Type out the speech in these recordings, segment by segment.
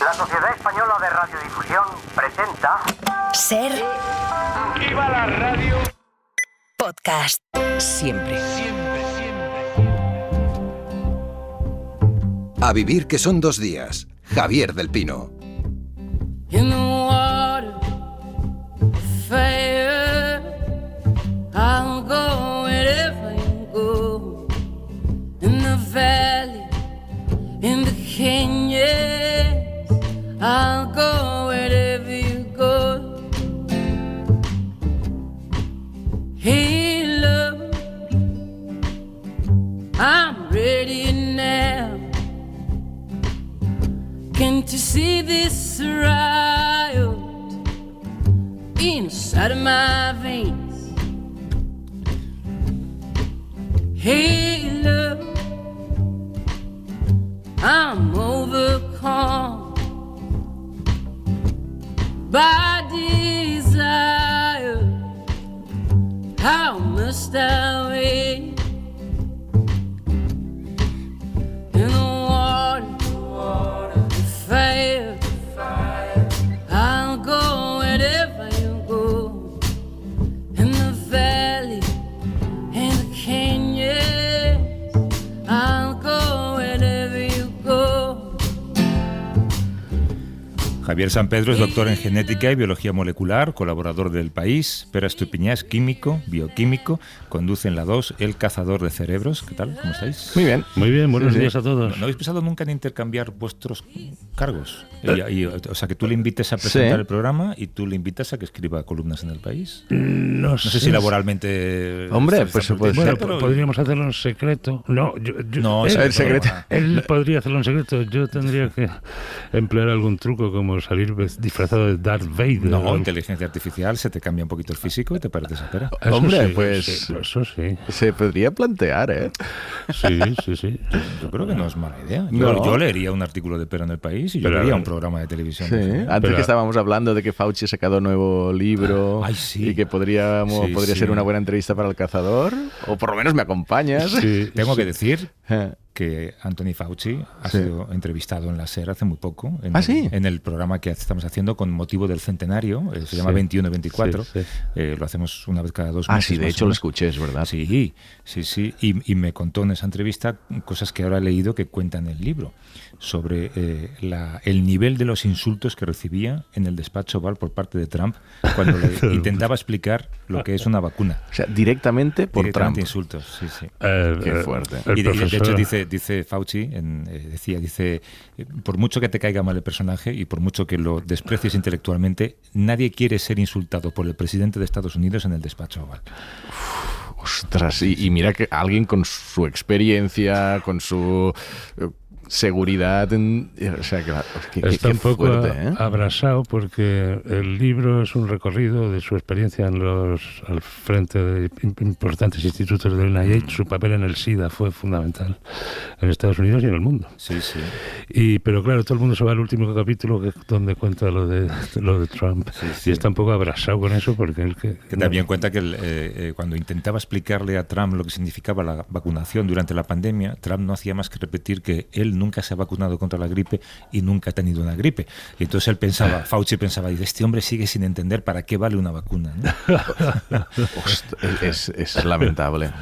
La Sociedad Española de Radiodifusión presenta... Ser... ¡Viva la radio! Podcast. Siempre. A vivir que son 2 días. Javier del Pino. In the water, fire, I'll go wherever you go. In the valley, in the canyons, I'll go wherever you go. Hey, love, I'm ready now. Can't you see this riot inside of my veins? Hey, love, I'm overcome by desire. How must I wait? In the water, fire, I'll go wherever you go. In the valley, in the canyons, I'll go wherever you go. Javier Sampedro es doctor en genética y biología molecular, colaborador del País. Pera Estupiñá es químico, bioquímico, conduce en la 2 El Cazador de Cerebros. ¿Qué tal? ¿Cómo estáis? Muy bien. Muy bien, buenos días a todos. ¿No habéis pensado nunca en intercambiar vuestros cargos? O sea, que tú le invites a presentar el programa y tú le invitas a que escriba columnas en el País. No sé si laboralmente... Hombre, pues se puede bueno, ser. pero podríamos hacerlo en secreto. No, el secreto. Él podría hacerlo en secreto. Yo tendría que emplear algún truco como salir disfrazado de Darth Vader. No, inteligencia artificial, se te cambia un poquito el físico y te pareces a Pera. Hombre, sí, pues sí, eso sí. Se podría plantear, ¿eh? Sí. Yo creo que no es mala idea. No. Yo leería un artículo de Pera en el País y yo Pero, leería un programa de televisión. Sí. Antes que estábamos hablando de que Fauci ha sacado un nuevo libro y que podría ser una buena entrevista para El Cazador, o por lo menos me acompañas. Sí, Tengo que decir que Anthony Fauci ha sido entrevistado en la SER hace muy poco, en el programa que estamos haciendo con motivo del centenario, se llama 21-24, lo hacemos una vez cada 2 meses. Sí, de hecho lo escuché, es verdad. Sí, y me contó en esa entrevista cosas que ahora he leído que cuentan en el libro, sobre el nivel de los insultos que recibía en el despacho Oval por parte de Trump cuando le intentaba explicar lo que es una vacuna. O sea, directamente por Trump. Insultos, sí. Qué fuerte. Y de hecho dice Fauci, dice, por mucho que te caiga mal el personaje y por mucho que lo desprecies intelectualmente, nadie quiere ser insultado por el presidente de Estados Unidos en el despacho Oval. Ostras, y mira que alguien con su experiencia, con su seguridad, o sea, está un poco fuerte, abrasado porque el libro es un recorrido de su experiencia al frente de importantes institutos del NIH. Su papel en el SIDA fue fundamental en Estados Unidos y en el mundo. Sí. Pero claro, todo el mundo se va al último capítulo donde cuenta lo de Trump. Sí. Y está un poco abrasado con eso porque él que también cuenta que cuando intentaba explicarle a Trump lo que significaba la vacunación durante la pandemia, Trump no hacía más que repetir que él nunca se ha vacunado contra la gripe y nunca ha tenido una gripe. Y entonces Fauci pensaba, dice, este hombre sigue sin entender para qué vale una vacuna, ¿no? Es lamentable.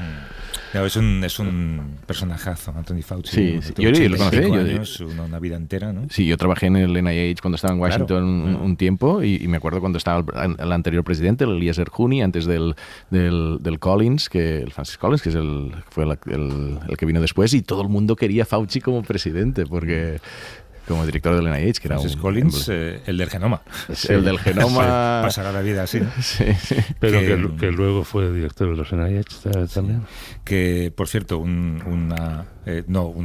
No, es un personajazo, Anthony Fauci. Sí, yo lo conocí. Una vida entera, ¿no? Sí, yo trabajé en el NIH cuando estaba en Washington un tiempo y me acuerdo cuando estaba el anterior presidente, el Eliezer Juni, antes del Collins, el Francis Collins, que fue el que vino después, y todo el mundo quería a Fauci como presidente, porque... como director del NIH, que era Francis Collins, el del genoma. El del genoma... Pasará la vida así. Sí. Pero que luego fue director de los NIH también. Que, por cierto, una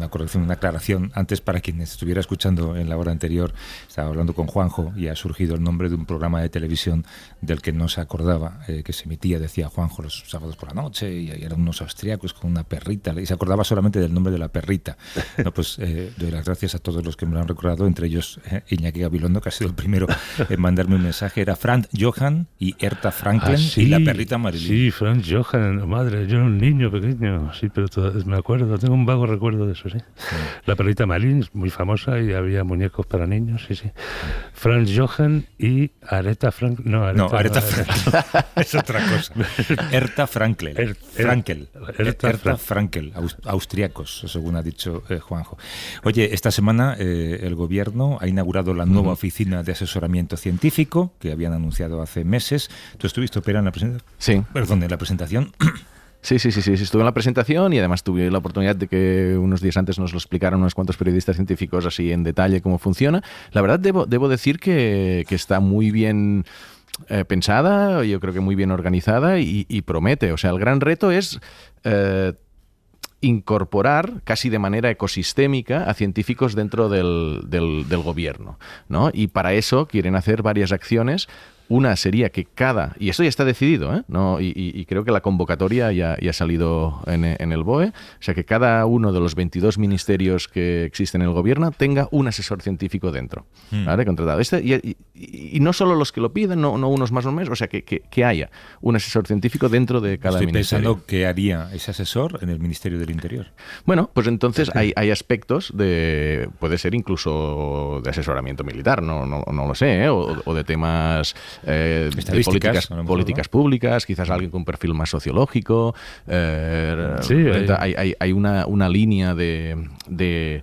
corrección, una aclaración. Antes, para quien estuviera escuchando en la hora anterior, estaba hablando con Juanjo y ha surgido el nombre de un programa de televisión del que no se acordaba, que se emitía, decía Juanjo, los sábados por la noche, y eran unos austriacos con una perrita, y se acordaba solamente del nombre de la perrita. No, pues doy las gracias a todos los que me lo han recordado, entre ellos Iñaki Gabilondo, que ha sido el primero en mandarme un mensaje. Era Franz Johann y Herta Franklin y la perrita Marilyn. Sí, Franz Johann, madre, yo era un niño pequeño, sí, pero me acuerdo, tengo un vago recuerdo de eso, sí. La perrita Marilyn es muy famosa y había muñecos para niños, sí. Franz Johann y Aretha Franklin. No, Aretha Franklin es otra cosa. Herta Frankel. Herta Frankel, austriacos, según ha dicho Juanjo. Oye, esta semana el gobierno ha inaugurado la nueva oficina de asesoramiento científico que habían anunciado hace meses. ¿Tú estuviste, Opera, en la presentación? Sí. Perdón, en la presentación. Sí, estuve en la presentación y además tuve la oportunidad de que unos días antes nos lo explicaran unos cuantos periodistas científicos así en detalle cómo funciona. La verdad debo decir que está muy bien pensada, yo creo que muy bien organizada y promete. O sea, el gran reto es incorporar casi de manera ecosistémica a científicos dentro del gobierno, ¿no? Y para eso quieren hacer varias acciones. Una sería que y esto ya está decidido, ¿no? Y creo que la convocatoria ya ha salido en el BOE, o sea que cada uno de los 22 ministerios que existen en el gobierno tenga un asesor científico dentro, ¿vale? Contratado. Y no solo los que lo piden, no unos más o menos, o sea que haya un asesor científico dentro de cada ministerio. Estoy pensando qué haría ese asesor en el Ministerio del Interior. Bueno, pues entonces hay aspectos puede ser incluso de asesoramiento militar, no lo sé, o de temas de políticas públicas, quizás alguien con un perfil más sociológico. Hay una línea de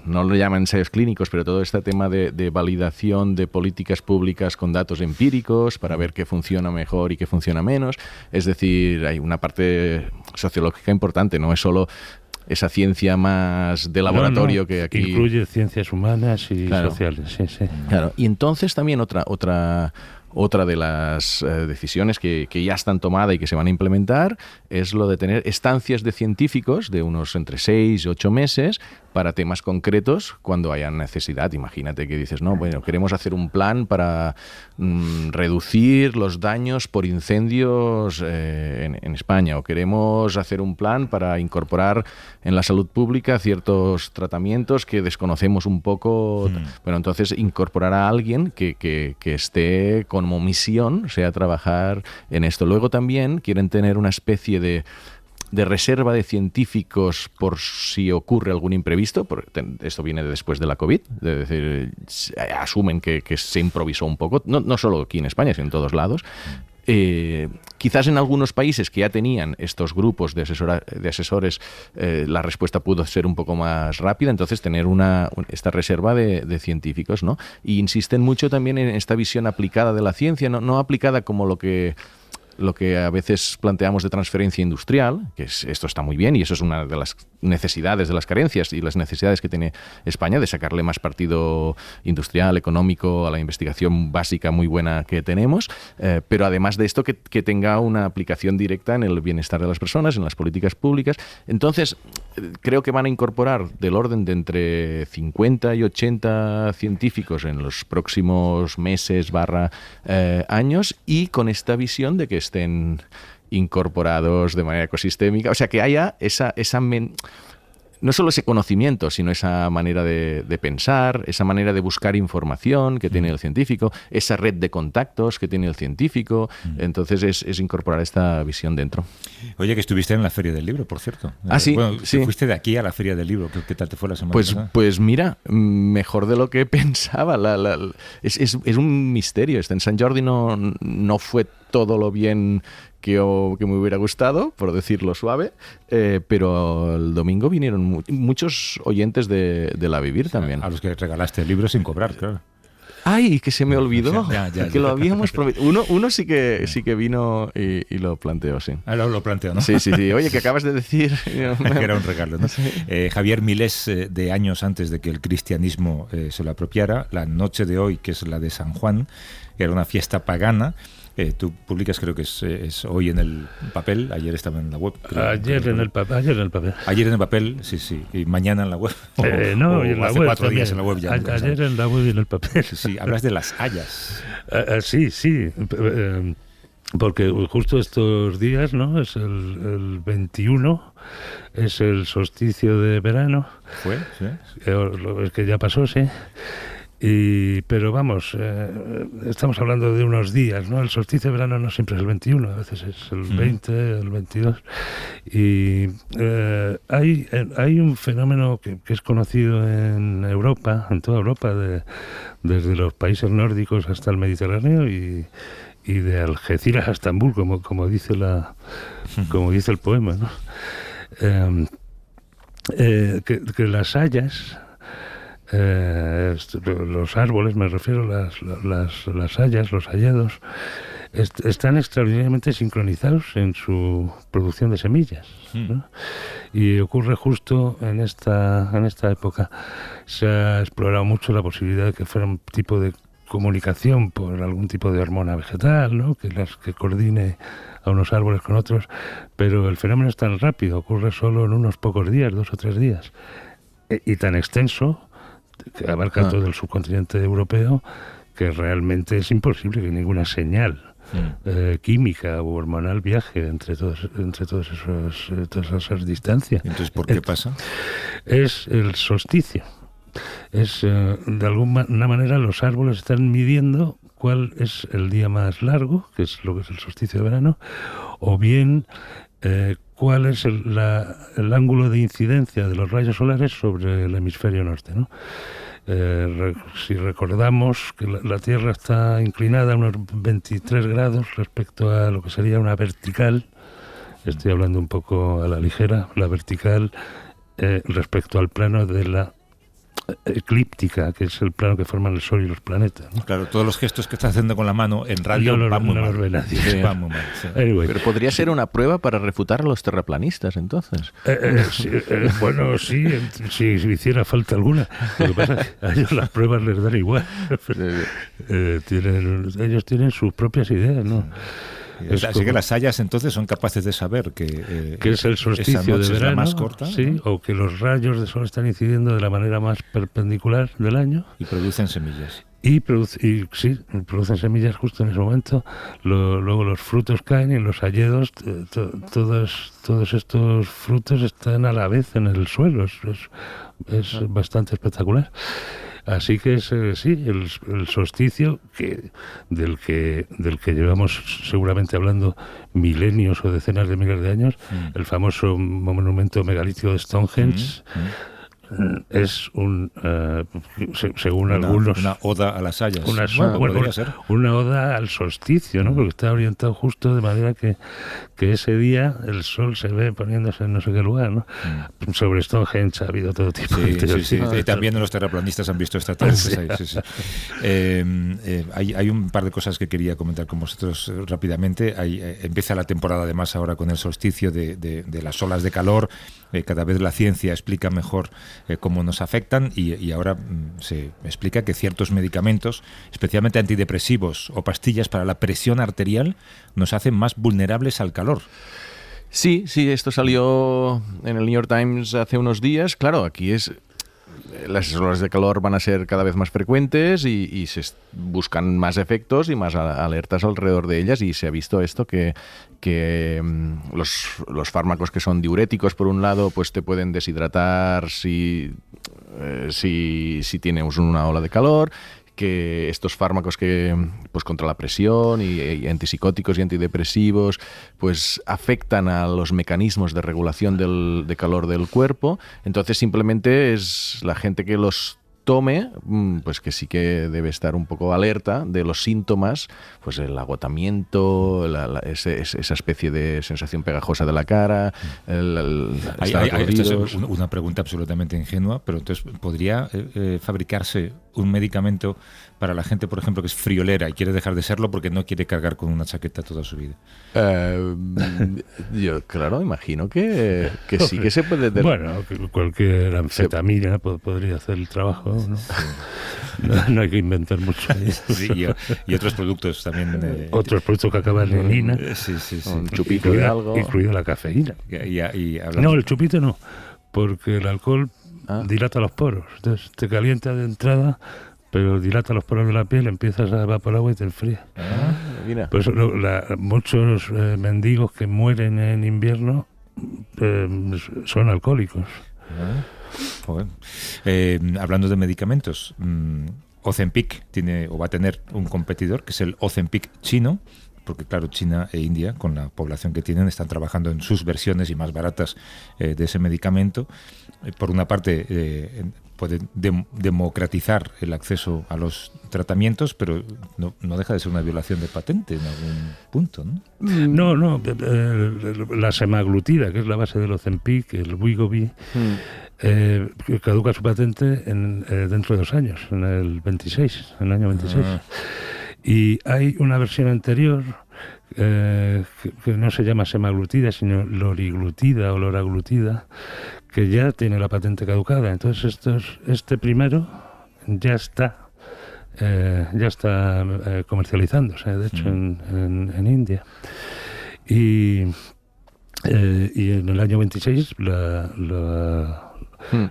no lo llaman ensayos clínicos, pero todo este tema de validación de políticas públicas con datos empíricos para ver qué funciona mejor y qué funciona menos. Es decir, hay una parte sociológica importante, no es solo esa ciencia más de laboratorio que aquí... Incluye ciencias humanas y sociales, sí. Claro, y entonces también otra de las decisiones que ya están tomadas y que se van a implementar es lo de tener estancias de científicos de unos entre 6 y 8 meses para temas concretos cuando haya necesidad. Imagínate que dices, queremos hacer un plan para reducir los daños por incendios en España, o queremos hacer un plan para incorporar en la salud pública ciertos tratamientos que desconocemos un poco. Bueno, entonces incorporar a alguien que esté como misión, sea trabajar en esto. Luego también quieren tener una especie de reserva de científicos por si ocurre algún imprevisto, porque esto viene después de la COVID, es decir, asumen que se improvisó un poco, no solo aquí en España, sino en todos lados. Quizás en algunos países que ya tenían estos grupos de asesores, la respuesta pudo ser un poco más rápida, entonces tener esta reserva de científicos, ¿no? Y insisten mucho también en esta visión aplicada de la ciencia, no aplicada como lo que a veces planteamos de transferencia industrial, que esto está muy bien y eso es una de las necesidades, de las carencias y las necesidades que tiene España de sacarle más partido industrial, económico a la investigación básica muy buena que tenemos, pero además de esto que tenga una aplicación directa en el bienestar de las personas, en las políticas públicas. Entonces, creo que van a incorporar del orden de entre 50 y 80 científicos en los próximos meses / años, y con esta visión de que estén incorporados de manera ecosistémica, o sea, que haya no solo ese conocimiento, sino esa manera de pensar, esa manera de buscar información que tiene el científico, esa red de contactos que tiene el científico. Entonces es incorporar esta visión dentro. Oye, que estuviste en la Feria del Libro, por cierto. Sí. Bueno, fuiste de aquí a la Feria del Libro. ¿Qué tal te fue la semana pasada? Pues mira, mejor de lo que pensaba. Es un misterio. En Sant Jordi no fue todo lo bien que me hubiera gustado, por decirlo suave, pero el domingo vinieron muchos oyentes de La Vivir también. A los que regalaste el libro sin cobrar, claro. ¡Ay, que se me olvidó! Ya. Que lo habíamos prometido. Uno sí que vino y lo planteó, sí. Lo planteó, ¿no? Sí. Oye, que acabas de decir... que era un regalo, ¿no? Sí. Javier Milés, de años antes de que el cristianismo se lo apropiara, la noche de hoy, que es la de San Juan, que era una fiesta pagana. Tú publicas, creo que es hoy en el papel, ayer estaba en la web. Ayer en el papel, sí, y mañana en la web. No, y en la hace web 4 también. días en la web ya. Ayer en la web y en el papel. Sí, hablas de las hayas. Sí. Porque justo estos días, ¿no? Es el 21, es el solsticio de verano. ¿Fue? ¿Sí? Es que ya pasó, sí. Pero vamos, estamos hablando de unos días, ¿no? El solsticio de verano no siempre es el 21, a veces es el 20, el 22. Y hay un fenómeno que es conocido en Europa, en toda Europa, desde los países nórdicos hasta el Mediterráneo y de Algeciras a Estambul, como dice el poema, ¿no? Que las hayas, los árboles, me refiero, las hayas, los hayedos, están extraordinariamente sincronizados en su producción de semillas, ¿no? Y ocurre justo en esta época. Se ha explorado mucho la posibilidad de que fuera un tipo de comunicación por algún tipo de hormona vegetal, ¿no? que coordine a unos árboles con otros, pero el fenómeno es tan rápido, ocurre solo en unos pocos días, 2 o 3 días, y tan extenso, que abarca todo el subcontinente europeo, que realmente es imposible que ninguna señal química o hormonal viaje entre todas esas distancias. Entonces, ¿por qué pasa? Es el solsticio. Es de alguna manera los árboles están midiendo cuál es el día más largo, que es lo que es el solsticio de verano, o bien cuál es el ángulo de incidencia de los rayos solares sobre el hemisferio norte, ¿no? Si recordamos que la Tierra está inclinada a unos 23 grados respecto a lo que sería una vertical, estoy hablando un poco a la ligera, la vertical respecto al plano de la eclíptica, que es el plano que forman el Sol y los planetas, ¿no? Claro, todos los gestos que estás haciendo con la mano en radio van muy mal. Va muy mal, sí. Anyway. Pero podría ser una prueba para refutar a los terraplanistas, entonces. Bueno, sí, si hiciera falta alguna. Lo que pasa es que a ellos las pruebas les dan igual. Ellos tienen sus propias ideas, ¿no? Así que las hayas entonces son capaces de saber que es el solsticio de verano, es la más corta, sí, ¿no? O que los rayos de sol están incidiendo de la manera más perpendicular del año. Y producen semillas. Y producen semillas justo en ese momento. Luego los frutos caen y en los hayedos todos estos frutos están a la vez en el suelo. Es bastante espectacular. Así que es el solsticio del que llevamos seguramente hablando milenios o decenas de miles de años, el famoso monumento megalítico de Stonehenge. Es según algunos, una oda a las hayas. Una oda al solsticio, ¿no? Porque está orientado justo de manera que ese día el sol se ve poniéndose en no sé qué lugar, ¿no? Sobre Stonehenge ha habido todo tipo de teorías. Sí. Y también los terraplanistas han visto extraterrestres. Hay un par de cosas que quería comentar con vosotros rápidamente. Empieza la temporada además ahora con el solsticio de las olas de calor. Cada vez la ciencia explica mejor cómo nos afectan y ahora se explica que ciertos medicamentos, especialmente antidepresivos o pastillas para la presión arterial, nos hacen más vulnerables al calor. Sí, esto salió en el New York Times hace unos días. Claro, aquí las olas de calor van a ser cada vez más frecuentes y se buscan más efectos y más alertas alrededor de ellas, y se ha visto esto que los fármacos que son diuréticos, por un lado, pues te pueden deshidratar si tienes una ola de calor, que estos fármacos que pues contra la presión y antipsicóticos y antidepresivos pues afectan a los mecanismos de regulación de calor del cuerpo. Entonces simplemente es la gente que los tome, pues que sí que debe estar un poco alerta de los síntomas, pues el agotamiento, esa especie de sensación pegajosa de la cara, esta es una pregunta absolutamente ingenua, pero entonces ¿podría fabricarse un medicamento para la gente, por ejemplo, que es friolera y quiere dejar de serlo porque no quiere cargar con una chaqueta toda su vida? Yo, claro, imagino que sí que se puede... Bueno, cualquier anfetamina podría hacer el trabajo, ¿no? No hay que inventar mucho. Sí, y otros productos también. Otros productos que acaban en enina. Sí. Un chupito de algo. Incluida la cafeína. No, el chupito no, porque el alcohol dilata los poros. Entonces te calienta de entrada, pero dilata los poros de la piel, empiezas a evaporar agua y te enfría. Mira. Pues muchos mendigos que mueren en invierno son alcohólicos. Joder. Hablando de medicamentos, Ozempic tiene o va a tener un competidor que es el Ozempic chino, porque claro, China e India, con la población que tienen, están trabajando en sus versiones y más baratas de ese medicamento. Por una parte, puede democratizar el acceso a los tratamientos, pero no deja de ser una violación de patente en algún punto, ¿no? No, la semaglutida, que es la base del Ozempic, el Wegovy, caduca su patente dentro de 2 años, en el año 26. Y hay una versión anterior que no se llama semaglutida, sino loriglutida o loraglutida, que ya tiene la patente caducada. Entonces este primero ya está comercializándose, de hecho, en India. Y en el año 26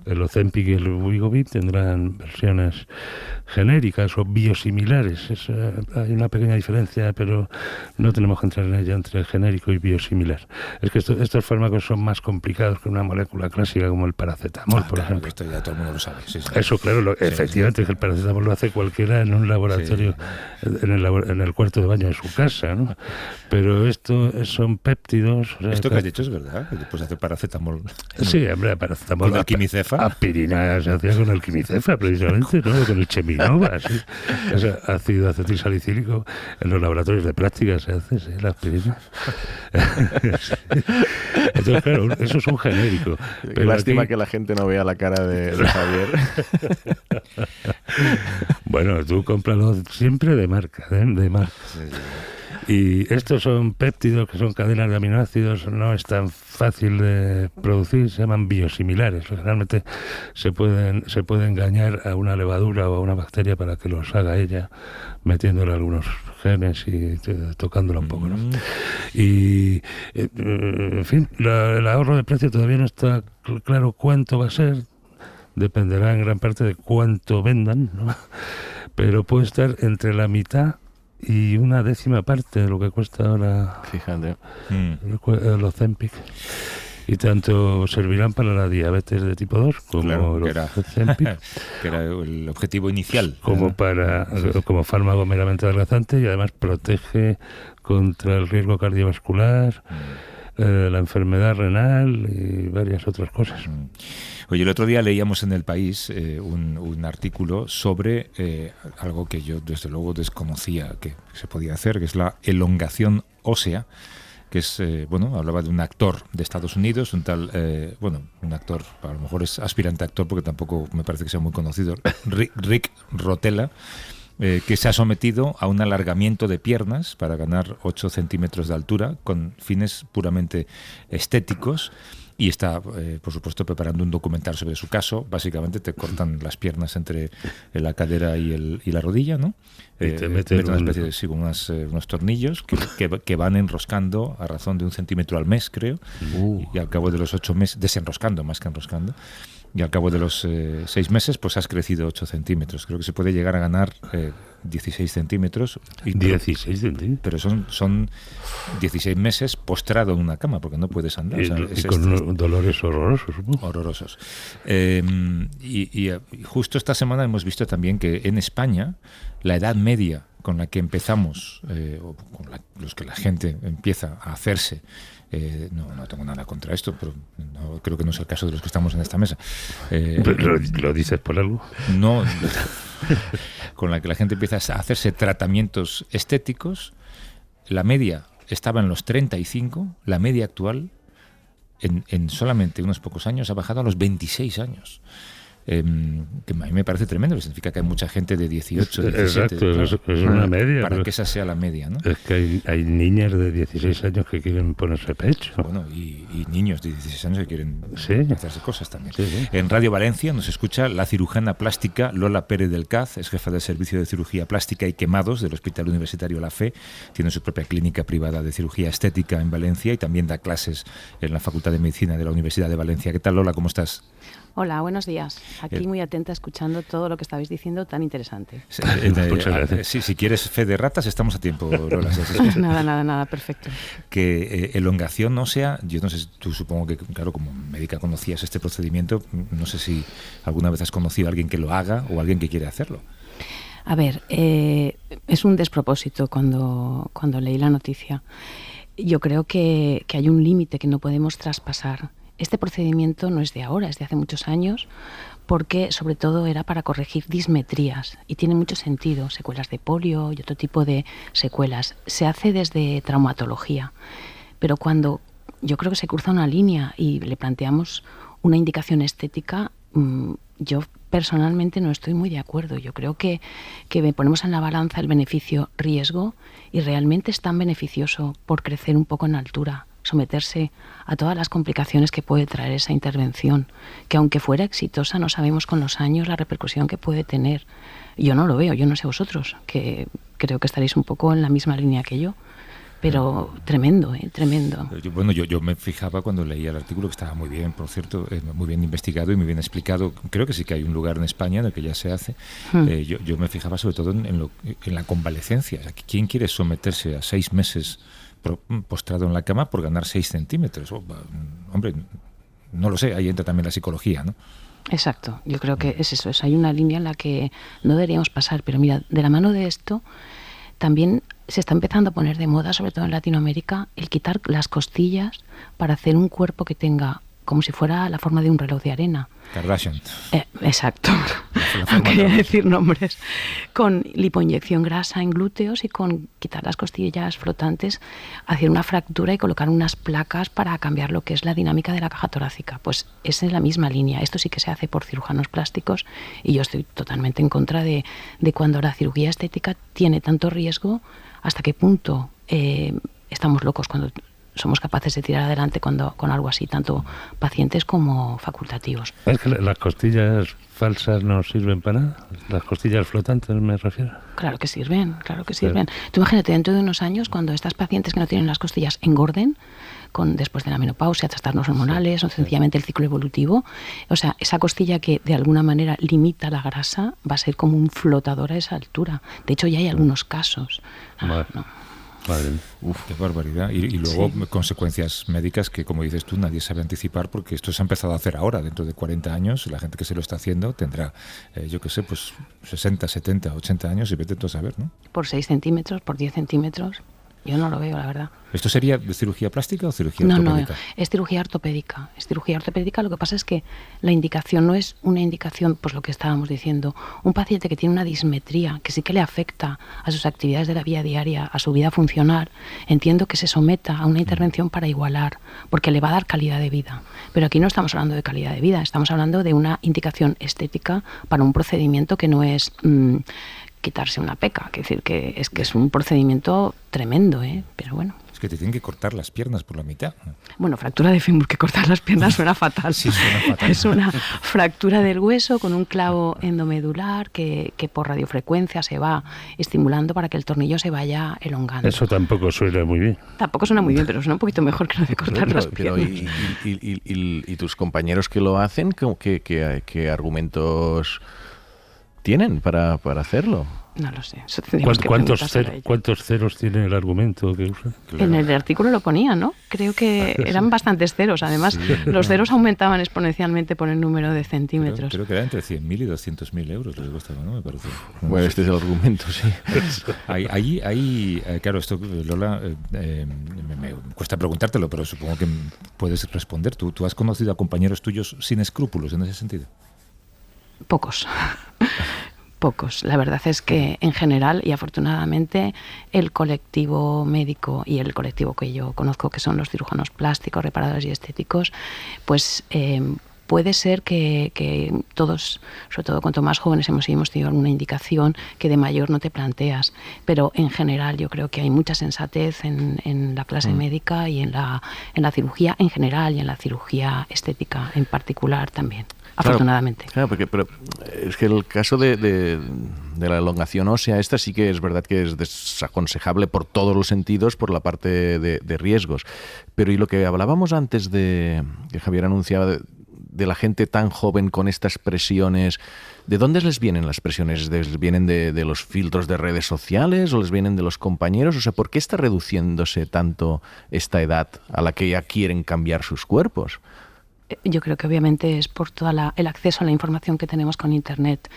el Ozempic y el Wegovy tendrán versiones genéricas o biosimilares. Hay una pequeña diferencia, pero no tenemos que entrar en ella entre genérico y biosimilar. Es que estos fármacos son más complicados que una molécula clásica como el paracetamol, por ejemplo. Esto ya todo el mundo lo sabe. Sí. Eso, claro, efectivamente, que el paracetamol lo hace cualquiera en un laboratorio, en el cuarto de baño de su casa, ¿no? Pero esto son péptidos. Esto que has dicho es verdad, que después hace paracetamol. Sí, hombre, paracetamol. ¿Con alquimicefa? Aspirina se hacía con alquimicefa, precisamente, ¿no? Con el Cheminova, sí. O sea, ácido acetilsalicílico en los laboratorios de práctica se hace, sí, la aspirina. Entonces, claro, eso es un genérico. Pero lástima que la gente no vea la cara de Javier. Bueno, tú cómpralo siempre de marca, de marca. Sí. Y estos son péptidos, que son cadenas de aminoácidos, no es tan fácil de producir, se llaman biosimilares. Realmente se puede engañar a una levadura o a una bacteria para que los haga ella, metiéndole algunos genes y tocándola un poco, ¿no? Y, en fin, el ahorro de precio todavía no está claro cuánto va a ser, dependerá en gran parte de cuánto vendan, ¿no? Pero puede estar entre la mitad y 1/10 parte de lo que cuesta ahora, fíjate, el Ozempic. Y tanto servirán para la diabetes de tipo 2 como el Ozempic, que era el objetivo inicial, como como fármaco meramente adelgazante, y además protege contra el riesgo cardiovascular, la enfermedad renal y varias otras cosas. Oye, el otro día leíamos en El País un artículo sobre algo que yo desde luego desconocía que se podía hacer, que es la elongación ósea, que es, hablaba de un actor de Estados Unidos, un actor, a lo mejor es aspirante a actor porque tampoco me parece que sea muy conocido, Rick Rotella, que se ha sometido a un alargamiento de piernas para ganar 8 centímetros de altura con fines puramente estéticos. Y está, por supuesto, preparando un documental sobre su caso. Básicamente te cortan las piernas entre la cadera y la rodilla, ¿no? Y te meten una especie de unos tornillos que van enroscando a razón de 1 centímetro al mes, creo. Y al cabo de los 8 meses, desenroscando más que enroscando. Y al cabo de los 6 meses, pues has crecido 8 centímetros. Creo que se puede llegar a ganar 16 centímetros. 16 centímetros. Pero son 16 meses postrado en una cama, porque no puedes andar. Y con dolores horrorosos. Horrorosos. Y justo esta semana hemos visto también que en España la edad media con la que empezamos, o con los que la gente empieza a hacerse, no tengo nada contra esto, pero creo que no es el caso de los que estamos en esta mesa. ¿Lo dices por algo? No, con la que la gente empieza a hacerse tratamientos estéticos, la media estaba en los 35, la media actual en solamente unos pocos años ha bajado a los 26 años. Que a mí me parece tremendo, que significa que hay mucha gente de 18, 17. Exacto, claro, es una media. Para que esa sea la media, ¿no? Es que hay niñas de 16 años que quieren ponerse pecho. Bueno, y niños de 16 años que quieren hacerse cosas también. Sí. En Radio Valencia nos escucha la cirujana plástica Lola Pérez del Caz, es jefa del Servicio de Cirugía Plástica y Quemados del Hospital Universitario La Fe, tiene su propia clínica privada de cirugía estética en Valencia y también da clases en la Facultad de Medicina de la Universidad de Valencia. ¿Qué tal, Lola? ¿Cómo estás? Hola, buenos días. Aquí muy atenta escuchando todo lo que estabais diciendo, tan interesante. Si quieres fe de ratas, estamos a tiempo, Lola. Nada, perfecto. Que elongación ósea, yo no sé, tú supongo que, claro, como médica conocías este procedimiento, no sé si alguna vez has conocido a alguien que lo haga o a alguien que quiere hacerlo. A ver, es un despropósito cuando leí la noticia. Yo creo que hay un límite que no podemos traspasar. Este procedimiento no es de ahora, es de hace muchos años, porque sobre todo era para corregir dismetrías y tiene mucho sentido, secuelas de polio y otro tipo de secuelas. Se hace desde traumatología, pero cuando yo creo que se cruza una línea y le planteamos una indicación estética, yo personalmente no estoy muy de acuerdo. Yo creo que ponemos en la balanza el beneficio-riesgo y realmente es tan beneficioso por crecer un poco en altura, someterse a todas las complicaciones que puede traer esa intervención, que aunque fuera exitosa no sabemos con los años la repercusión que puede tener. Yo no lo veo, yo no sé vosotros, que creo que estaréis un poco en la misma línea que yo. Pero tremendo, tremendo. Bueno, yo me fijaba cuando leía el artículo, que estaba muy bien, por cierto, muy bien investigado y muy bien explicado. Creo que sí que hay un lugar en España en el que ya se hace. Yo me fijaba sobre todo en la convalecencia. ¿Quién quiere someterse a 6 meses postrado en la cama por ganar 6 centímetros? Hombre, no lo sé, ahí entra también la psicología, ¿no? Exacto, yo creo que es eso, hay una línea en la que no deberíamos pasar, pero mira, de la mano de esto también se está empezando a poner de moda, sobre todo en Latinoamérica, el quitar las costillas para hacer un cuerpo que tenga como si fuera la forma de un reloj de arena. Kardashian. Exacto. No quería decir nombres. Con lipoinyección grasa en glúteos y con quitar las costillas flotantes, hacer una fractura y colocar unas placas para cambiar lo que es la dinámica de la caja torácica. Pues esa es la misma línea. Esto sí que se hace por cirujanos plásticos y yo estoy totalmente en contra de cuando la cirugía estética tiene tanto riesgo, hasta qué punto estamos locos cuando somos capaces de tirar adelante con algo así, tanto pacientes como facultativos. Es que las costillas falsas no sirven para nada. Las costillas flotantes me refiero. Claro que sirven. Tú imagínate, dentro de unos años, cuando estas pacientes que no tienen las costillas engorden, después de la menopausia, trastornos hormonales o sencillamente el ciclo evolutivo, o sea, esa costilla que de alguna manera limita la grasa va a ser como un flotador a esa altura. De hecho, ya hay algunos casos. No. Qué barbaridad. Y luego consecuencias médicas que, como dices tú, nadie sabe anticipar, porque esto se ha empezado a hacer ahora. Dentro de 40 años, la gente que se lo está haciendo tendrá, yo qué sé, pues 60, 70, 80 años y vete tú a saber, ¿no? Por 6 centímetros, por 10 centímetros... Yo no lo veo, la verdad. ¿Esto sería de cirugía plástica o cirugía ortopédica? No, es cirugía ortopédica. Es cirugía ortopédica. Lo que pasa es que la indicación no es una indicación, pues lo que estábamos diciendo. Un paciente que tiene una dismetría, que sí que le afecta a sus actividades de la vida diaria, a su vida funcional, entiendo que se someta a una intervención para igualar, porque le va a dar calidad de vida. Pero aquí no estamos hablando de calidad de vida, estamos hablando de una indicación estética para un procedimiento que no es... quitarse una peca, es decir, que es un procedimiento tremendo, pero bueno. Es que te tienen que cortar las piernas por la mitad. Bueno, fractura de fémur, que cortar las piernas suena fatal. Sí, suena fatal. Es una fractura del hueso con un clavo endomedular que por radiofrecuencia se va estimulando para que el tornillo se vaya elongando. Eso tampoco suena muy bien. Tampoco suena muy bien, pero suena un poquito mejor que lo de cortar las piernas. ¿Y tus compañeros que lo hacen, qué argumentos tienen para hacerlo? No lo sé. ¿Cuántos ceros tiene el argumento que usan? Claro. En el artículo lo ponía, ¿no? Creo que eran bastantes ceros. Además, los ceros aumentaban exponencialmente por el número de centímetros. Creo que era entre 100.000 y 200.000 euros lo que costaba, ¿no? Me parece. Bueno, este es el argumento, sí. Claro, esto, Lola, me cuesta preguntártelo, pero supongo que puedes responder. ¿Tú has conocido a compañeros tuyos sin escrúpulos en ese sentido? Pocos. La verdad es que en general y afortunadamente el colectivo médico y el colectivo que yo conozco, que son los cirujanos plásticos, reparadores y estéticos, pues puede ser que todos, sobre todo cuanto más jóvenes hemos tenido alguna indicación que de mayor no te planteas, pero en general yo creo que hay mucha sensatez en la clase médica y en la cirugía en general y en la cirugía estética en particular también. Afortunadamente. Claro, pero es que el caso de la elongación ósea, esta sí que es verdad que es desaconsejable por todos los sentidos, por la parte de riesgos. Pero y lo que hablábamos antes que Javier anunciaba de la gente tan joven con estas presiones? ¿De dónde les vienen las presiones? ¿Les vienen de los filtros de redes sociales o les vienen de los compañeros? O sea, ¿por qué está reduciéndose tanto esta edad a la que ya quieren cambiar sus cuerpos? Yo creo que obviamente es por todo el acceso a la información que tenemos con Internet.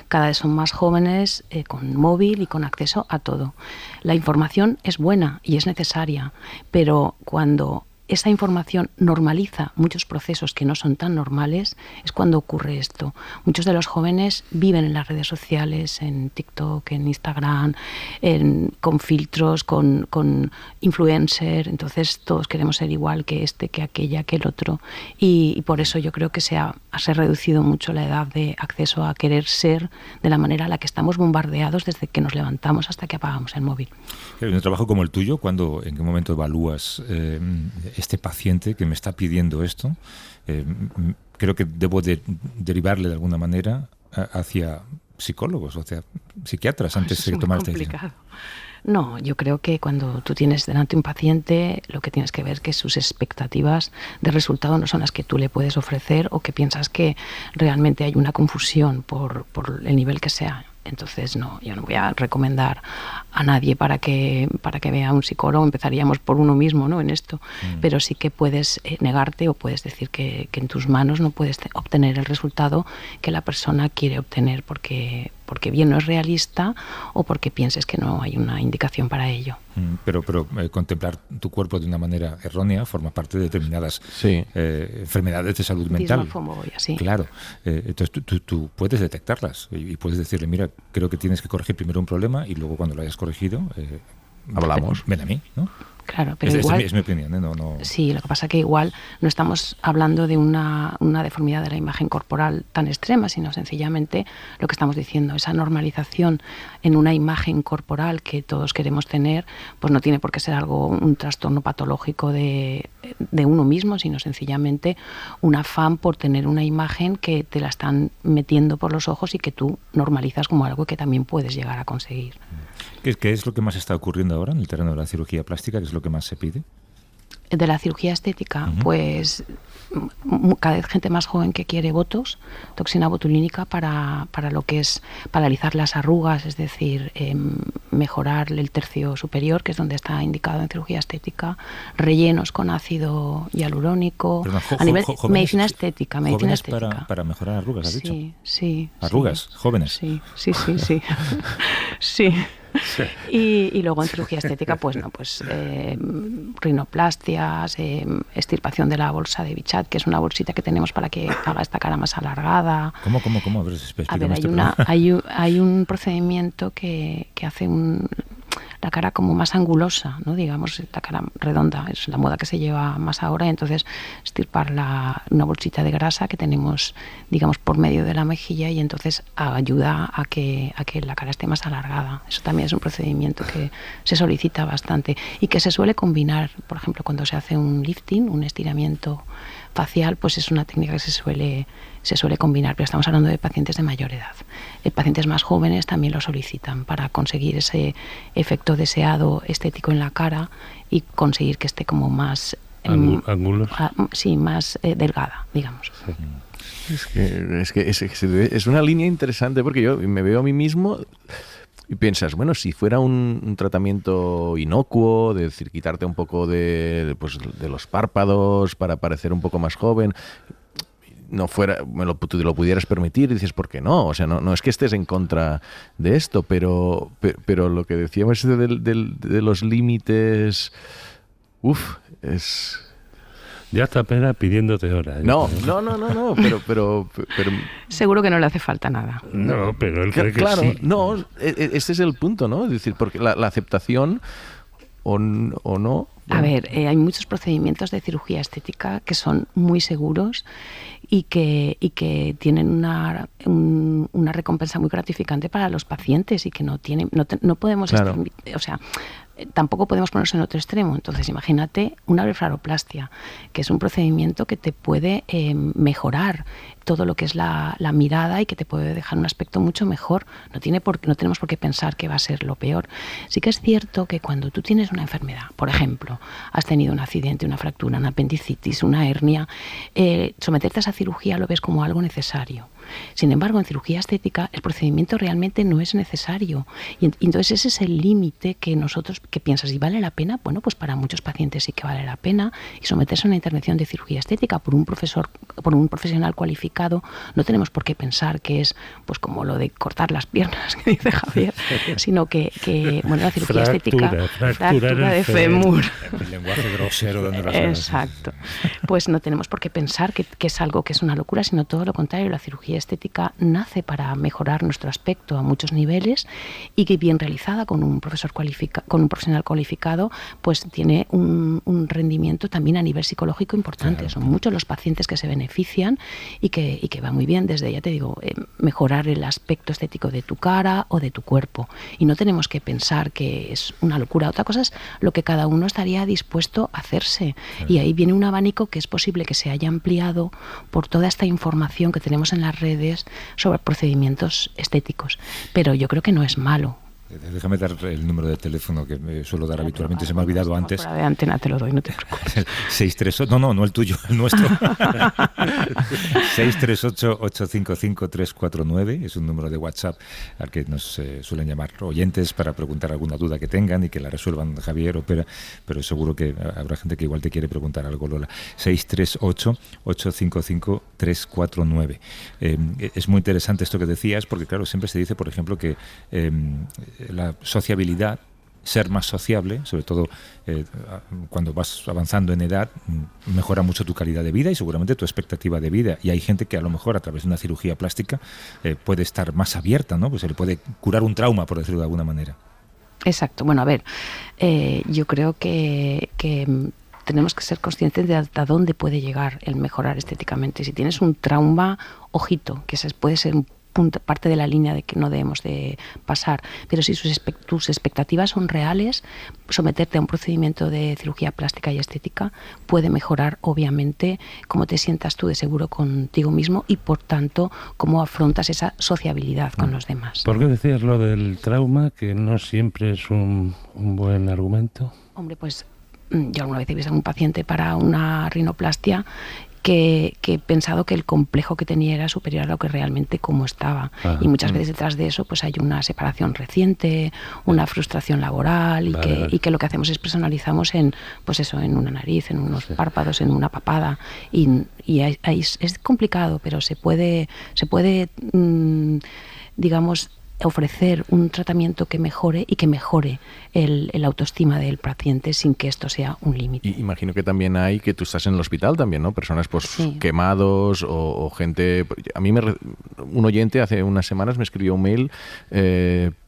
Cada vez son más jóvenes con móvil y con acceso a todo. La información es buena y es necesaria, pero cuando esa información normaliza muchos procesos que no son tan normales, es cuando ocurre esto. Muchos de los jóvenes viven en las redes sociales, en TikTok, en Instagram, con filtros, con influencer. Entonces todos queremos ser igual que este, que aquella, que el otro. Y por eso yo creo que se ha reducido mucho la edad de acceso a querer ser de la manera a la que estamos bombardeados desde que nos levantamos hasta que apagamos el móvil. En un trabajo como el tuyo, ¿en qué momento evalúas este paciente que me está pidiendo esto? Creo que debo de derivarle de alguna manera hacia psicólogos, o sea, psiquiatras antes de tomar esta decisión. No, yo creo que cuando tú tienes delante un paciente, lo que tienes que ver es que sus expectativas de resultado no son las que tú le puedes ofrecer, o que piensas que realmente hay una confusión por el nivel que sea. Entonces, no, yo no voy a recomendar a nadie para que vea a un psicólogo. Empezaríamos por uno mismo, ¿no?, en esto. Pero sí que puedes negarte, o puedes decir que en tus manos no puedes obtener el resultado que la persona quiere obtener porque bien no es realista, o porque pienses que no hay una indicación para ello. Pero contemplar tu cuerpo de una manera errónea forma parte de determinadas enfermedades de salud mental. Dismorfobia, sí. Claro. Entonces tú puedes detectarlas y puedes decirle, mira, creo que tienes que corregir primero un problema y luego, cuando lo hayas corregido, hablamos. Ven a mí, ¿no? Claro, pero igual, es mi opinión, ¿eh? No. Sí, lo que pasa es que igual no estamos hablando de una deformidad de la imagen corporal tan extrema, sino sencillamente lo que estamos diciendo, esa normalización en una imagen corporal que todos queremos tener, pues no tiene por qué ser un trastorno patológico de uno mismo, sino sencillamente un afán por tener una imagen que te la están metiendo por los ojos y que tú normalizas como algo que también puedes llegar a conseguir. ¿Qué es lo que más está ocurriendo ahora en el terreno de la cirugía plástica? ¿Qué es lo que más se pide? De la cirugía estética, pues cada vez gente más joven que quiere botox, toxina botulínica para lo que es paralizar las arrugas, es decir, mejorar el tercio superior, que es donde está indicado en cirugía estética, rellenos con ácido hialurónico. Perdón, a nivel jóvenes, medicina estética. Para mejorar arrugas, ¿has dicho? Sí. ¿Arrugas? Sí. ¿Jóvenes? Sí. Sí. Y luego en cirugía estética, pues rinoplastias, extirpación de la bolsa de Bichat, que es una bolsita que tenemos para que haga esta cara más alargada. ¿Cómo? A ver, hay un procedimiento que hace la cara como más angulosa, ¿no? Digamos, la cara redonda, es la moda que se lleva más ahora, y entonces extirpar una bolsita de grasa que tenemos, digamos, por medio de la mejilla, y entonces ayuda a que la cara esté más alargada. Eso también es un procedimiento que se solicita bastante y que se suele combinar, por ejemplo, cuando se hace un lifting, un estiramiento facial, pues es una técnica que se suele combinar, pero estamos hablando de pacientes de mayor edad. Pacientes más jóvenes también lo solicitan para conseguir ese efecto deseado estético en la cara y conseguir que esté como más angulosa. Sí, más delgada, digamos. Sí. Es una línea interesante, porque yo me veo a mí mismo y piensas, bueno, si fuera un tratamiento inocuo, de decir, quitarte un poco de los párpados para parecer un poco más joven, no fuera, te lo pudieras permitir, y dices, ¿por qué no? O sea, no es que estés en contra de esto, pero lo que decíamos de los límites, es... Ya está pena pidiéndote horas. No, pero... Seguro que no le hace falta nada. No, pero él cree que claro, sí. No, ese es el punto, ¿no? Es decir, porque la aceptación o no... A ver, hay muchos procedimientos de cirugía estética que son muy seguros y que tienen una recompensa muy gratificante para los pacientes, y que no podemos... Claro. O sea, tampoco podemos ponernos en otro extremo. Entonces, imagínate una blefaroplastia, que es un procedimiento que te puede mejorar todo lo que es la mirada y que te puede dejar un aspecto mucho mejor. No tenemos por qué pensar que va a ser lo peor. Sí que es cierto que cuando tú tienes una enfermedad, por ejemplo, has tenido un accidente, una fractura, una apendicitis, una hernia, someterte a esa cirugía lo ves como algo necesario. Sin embargo, en cirugía estética el procedimiento realmente no es necesario. Y entonces ese es el límite que piensas, ¿y vale la pena? Bueno, pues para muchos pacientes sí que vale la pena. Y someterse a una intervención de cirugía estética por un profesional cualificado, no tenemos por qué pensar que es pues como lo de cortar las piernas, que dice Javier, sino que bueno, la cirugía estética, fractura de fémur. El lenguaje grosero dando las Exacto. Pues no tenemos por qué pensar que es algo que es una locura, sino todo lo contrario. La cirugía estética nace para mejorar nuestro aspecto a muchos niveles y que bien realizada con un profesional cualificado, pues tiene un rendimiento también a nivel psicológico importante. Claro. Son muchos los pacientes que se benefician y que va muy bien desde, ya te digo, mejorar el aspecto estético de tu cara o de tu cuerpo. Y no tenemos que pensar que es una locura. Otra cosa es lo que cada uno estaría dispuesto a hacerse. Claro. Y ahí viene un abanico que es posible que se haya ampliado por toda esta información que tenemos en las redes sobre procedimientos estéticos, pero yo creo que no es malo. Déjame dar el número de teléfono que suelo dar habitualmente, se me ha olvidado antes. Fuera de antena te lo doy, no te preocupes. 638, no el tuyo, el nuestro. 638-855-349 es un número de WhatsApp al que nos suelen llamar oyentes para preguntar alguna duda que tengan y que la resuelvan Javier o Pera, pero seguro que habrá gente que igual te quiere preguntar algo, Lola. 638-855-349. Es muy interesante esto que decías, porque claro, siempre se dice, por ejemplo, que la sociabilidad, ser más sociable, sobre todo cuando vas avanzando en edad, mejora mucho tu calidad de vida y seguramente tu expectativa de vida. Y hay gente que a lo mejor a través de una cirugía plástica puede estar más abierta, ¿no? Pues se le puede curar un trauma, por decirlo de alguna manera. Exacto. Bueno, a ver, yo creo que tenemos que ser conscientes de hasta dónde puede llegar el mejorar estéticamente. Si tienes un trauma, ojito, que puede ser parte de la línea de que no debemos de pasar, pero si tus expectativas son reales, someterte a un procedimiento de cirugía plástica y estética puede mejorar obviamente cómo te sientas tú de seguro contigo mismo y por tanto cómo afrontas esa sociabilidad con los demás. ¿Por qué decías lo del trauma, que no siempre es un buen argumento? Hombre, pues yo alguna vez he visto a un paciente para una rinoplastia que he pensado que el complejo que tenía era superior a lo que realmente como estaba. Ajá. Y muchas veces detrás de eso pues hay una separación reciente, una frustración laboral y que lo que hacemos es personalizamos en una nariz, en unos párpados, en una papada y ahí es complicado, pero se puede digamos ofrecer un tratamiento que mejore y que mejore el autoestima del paciente sin que esto sea un límite. Y imagino que también hay, que tú estás en el hospital también, ¿no? Personas sí. Quemados o gente... A mí un oyente hace unas semanas me escribió un mail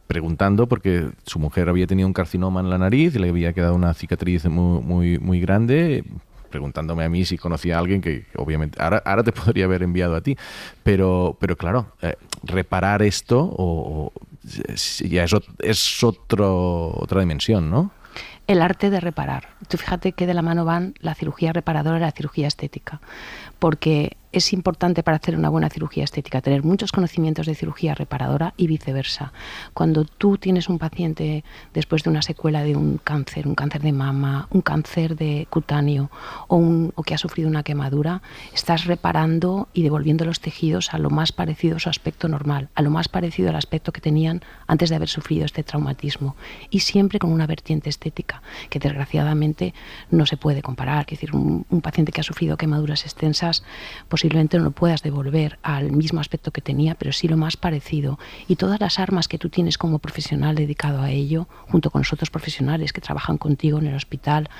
preguntando porque su mujer había tenido un carcinoma en la nariz y le había quedado una cicatriz muy, muy grande, preguntándome a mí si conocía a alguien que obviamente ahora te podría haber enviado a ti, pero claro, reparar esto ya es otra dimensión, ¿no? El arte de reparar. Tú fíjate que de la mano van la cirugía reparadora y la cirugía estética, porque es importante para hacer una buena cirugía estética tener muchos conocimientos de cirugía reparadora y viceversa. Cuando tú tienes un paciente después de una secuela de un cáncer de mama, un cáncer de cutáneo o que ha sufrido una quemadura, estás reparando y devolviendo los tejidos a lo más parecido a su aspecto normal, a lo más parecido al aspecto que tenían antes de haber sufrido este traumatismo, y siempre con una vertiente estética que desgraciadamente no se puede comparar. Es decir, un paciente que ha sufrido quemaduras extensas posiblemente no lo puedas devolver al mismo aspecto que tenía, pero sí lo más parecido. Y todas las armas que tú tienes como profesional dedicado a ello, junto con los otros profesionales que trabajan contigo en el hospital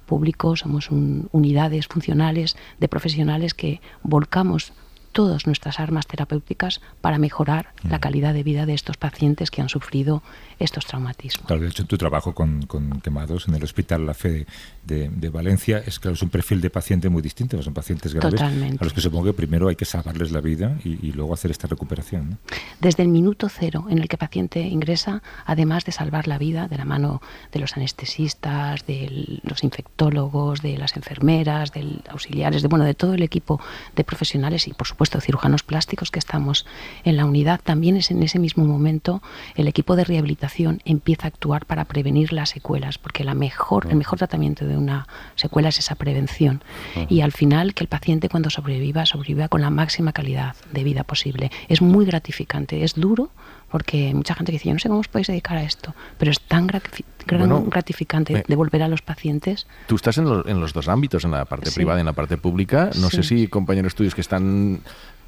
público, somos unidades funcionales de profesionales que volcamos todas nuestras armas terapéuticas para mejorar la calidad de vida de estos pacientes que han sufrido estos traumatismos. Claro, de hecho, en tu trabajo con quemados en el Hospital La Fe de Valencia, es un perfil de paciente muy distinto. Son pacientes graves. Totalmente. A los que supongo que primero hay que salvarles la vida y luego hacer esta recuperación, ¿no? Desde el minuto cero en el que el paciente ingresa, además de salvar la vida de la mano de los anestesistas, de los infectólogos, de las enfermeras, de auxiliares, de todo el equipo de profesionales y, por supuesto, cirujanos plásticos que estamos en la unidad, también es en ese mismo momento el equipo de rehabilitación empieza a actuar para prevenir las secuelas, porque el mejor tratamiento de una secuela es esa prevención. Y al final, que el paciente cuando sobreviva con la máxima calidad de vida posible. Es muy gratificante, es duro, porque mucha gente dice, yo no sé cómo os podéis dedicar a esto, pero es tan gratificante devolver a los pacientes. Tú estás en los dos ámbitos, en la parte privada y en la parte pública. No sé si compañeros tuyos que están...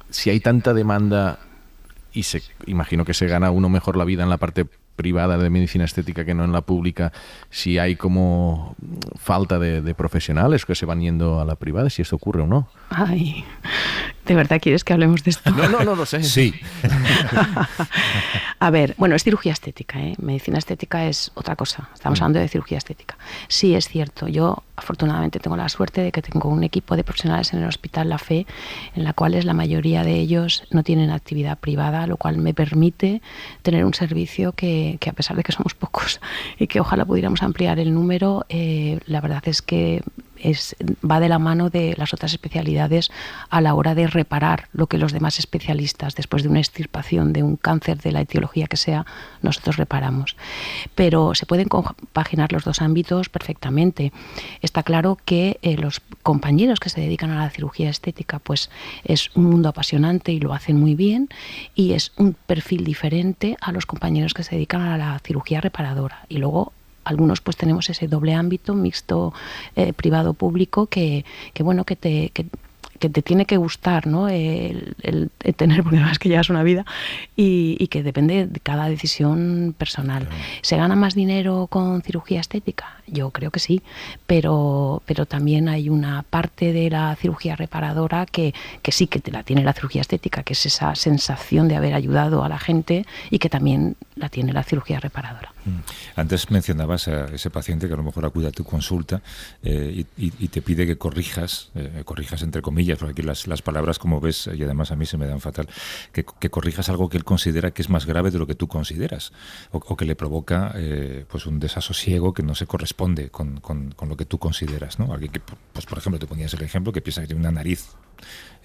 Si hay tanta demanda y imagino que se gana uno mejor la vida en la parte privada de medicina estética que no en la pública, si hay como falta de profesionales que se van yendo a la privada, si esto ocurre o no. Ay, ¿de verdad quieres que hablemos de esto? No lo sé. Sí. A ver, es cirugía estética, ¿eh? Medicina estética es otra cosa. Estamos hablando de cirugía estética. Sí, es cierto. Yo, afortunadamente, tengo la suerte de que tengo un equipo de profesionales en el Hospital La Fe, en la cual la mayoría de ellos no tienen actividad privada, lo cual me permite tener un servicio que a pesar de que somos pocos y que ojalá pudiéramos ampliar el número, la verdad es que va de la mano de las otras especialidades a la hora de reparar lo que los demás especialistas, después de una extirpación de un cáncer de la etiología que sea, nosotros reparamos. Pero se pueden compaginar los dos ámbitos perfectamente. Está claro que los compañeros que se dedican a la cirugía estética, pues es un mundo apasionante y lo hacen muy bien, y es un perfil diferente a los compañeros que se dedican a la cirugía reparadora. Y luego algunos pues tenemos ese doble ámbito mixto, privado-público, que te tiene que gustar, ¿no? El tener, porque además que llevas una vida y que depende de cada decisión personal. ¿Se gana más dinero con cirugía estética? Yo creo que sí, pero también hay una parte de la cirugía reparadora que sí que te la tiene la cirugía estética, que es esa sensación de haber ayudado a la gente, y que también la tiene la cirugía reparadora. Antes mencionabas a ese paciente que a lo mejor acude a tu consulta y te pide que corrijas entre comillas, porque aquí las palabras, como ves, y además a mí se me dan fatal, que corrijas algo que él considera que es más grave de lo que tú consideras, o que le provoca pues un desasosiego que no se corresponde con lo que tú consideras, ¿no? Alguien que, pues por ejemplo, te ponías el ejemplo que piensa que tiene una nariz